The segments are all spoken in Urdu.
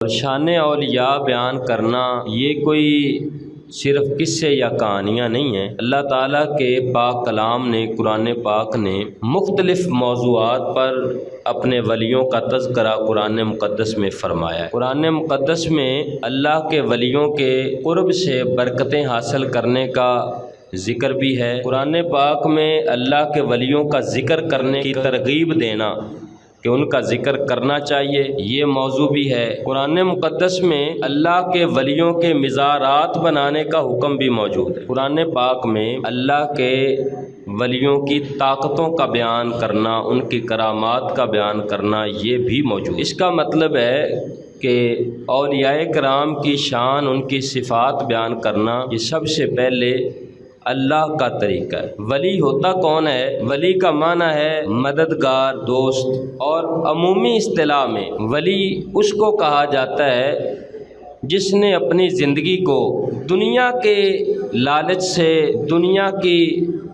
اور شان اولیاء بیان کرنا یہ کوئی صرف قصے یا کہانیاں نہیں ہیں۔ اللہ تعالیٰ کے پاک کلام نے، قرآن پاک نے مختلف موضوعات پر اپنے ولیوں کا تذکرہ قرآن مقدس میں فرمایا ہے۔ قرآن مقدس میں اللہ کے ولیوں کے قرب سے برکتیں حاصل کرنے کا ذکر بھی ہے۔ قرآن پاک میں اللہ کے ولیوں کا ذکر کرنے کی ترغیب دینا کہ ان کا ذکر کرنا چاہیے، یہ موضوع بھی ہے۔ قرآن مقدس میں اللہ کے ولیوں کے مزارات بنانے کا حکم بھی موجود ہے۔ قرآن پاک میں اللہ کے ولیوں کی طاقتوں کا بیان کرنا، ان کی کرامات کا بیان کرنا یہ بھی موجود ہے۔ اس کا مطلب ہے کہ اولیاء کرام کی شان، ان کی صفات بیان کرنا یہ سب سے پہلے اللہ کا طریقہ ہے۔ ولی ہوتا کون ہے؟ ولی کا معنی ہے مددگار، دوست، اور عمومی اصطلاح میں ولی اس کو کہا جاتا ہے جس نے اپنی زندگی کو دنیا کے لالچ سے، دنیا کی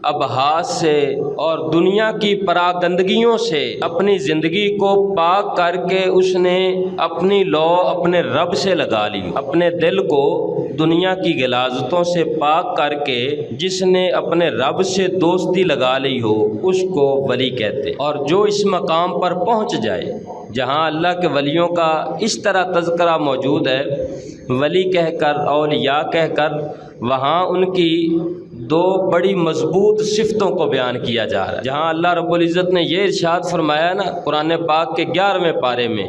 ابہاس سے اور دنیا کی پراگندگیوں سے اپنی زندگی کو پاک کر کے اس نے اپنی لو اپنے رب سے لگا لی، اپنے دل کو دنیا کی غلاظتوں سے پاک کر کے جس نے اپنے رب سے دوستی لگا لی ہو اس کو ولی کہتے ہیں۔ اور جو اس مقام پر پہنچ جائے جہاں اللہ کے ولیوں کا اس طرح تذکرہ موجود ہے، ولی کہہ کر، اولیاء کہہ کر، وہاں ان کی دو بڑی مضبوط صفتوں کو بیان کیا جا رہا ہے۔ جہاں اللہ رب العزت نے یہ ارشاد فرمایا نا قرآن پاک کے 11ویں پارے میں،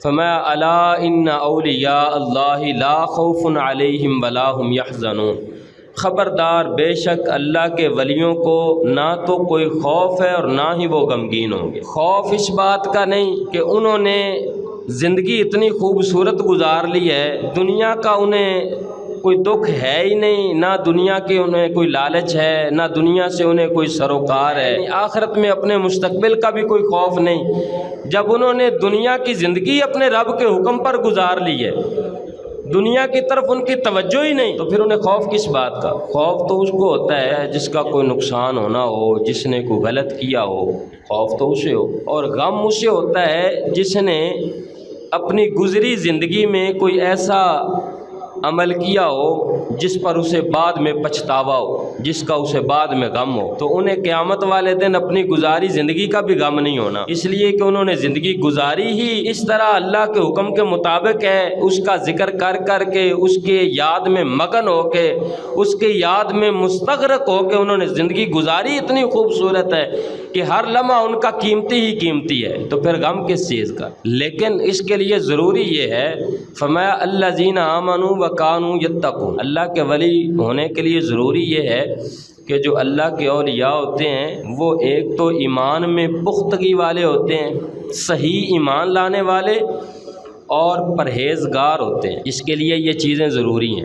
فرمایا الا ان اولیاء اللہ لا خوف علیہم ولا هم یحزنون، خبردار بے شک اللہ کے ولیوں کو نہ تو کوئی خوف ہے اور نہ ہی وہ غمگین ہوں گے۔ خوف اس بات کا نہیں کہ انہوں نے زندگی اتنی خوبصورت گزار لی ہے، دنیا کا انہیں کوئی دکھ ہے ہی نہیں، نہ دنیا کے انہیں کوئی لالچ ہے، نہ دنیا سے انہیں کوئی سروکار ہے، آخرت میں اپنے مستقبل کا بھی کوئی خوف نہیں۔ جب انہوں نے دنیا کی زندگی اپنے رب کے حکم پر گزار لی ہے، دنیا کی طرف ان کی توجہ ہی نہیں، تو پھر انہیں خوف کس بات کا؟ خوف تو اس کو ہوتا ہے جس کا کوئی نقصان ہونا ہو، جس نے کوئی غلط کیا ہو، خوف تو اسے ہو۔ اور غم اسے ہوتا ہے جس نے اپنی گزری زندگی میں کوئی ایسا عمل کیا ہو جس پر اسے بعد میں پچھتاوا ہو، جس کا اسے بعد میں غم ہو۔ تو انہیں قیامت والے دن اپنی گزاری زندگی کا بھی غم نہیں ہونا، اس لیے کہ انہوں نے زندگی گزاری ہی اس طرح اللہ کے حکم کے مطابق ہے، اس کا ذکر کر کر کے، اس کے یاد میں مگن ہو کے، اس کے یاد میں مستغرق ہو کے انہوں نے زندگی گزاری اتنی خوبصورت ہے کہ ہر لمحہ ان کا قیمتی ہی قیمتی ہے، تو پھر غم کس چیز کا؟ لیکن اس کے لیے ضروری یہ ہے، فرمایا الذین آمنوا وکانوا یتقون، اللہ کے ولی ہونے کے لیے ضروری یہ ہے کہ جو اللہ کے اولیاء ہوتے ہیں وہ ایک تو ایمان میں پختگی والے ہوتے ہیں، صحیح ایمان لانے والے اور پرہیزگار ہوتے ہیں۔ اس کے لیے یہ چیزیں ضروری ہیں۔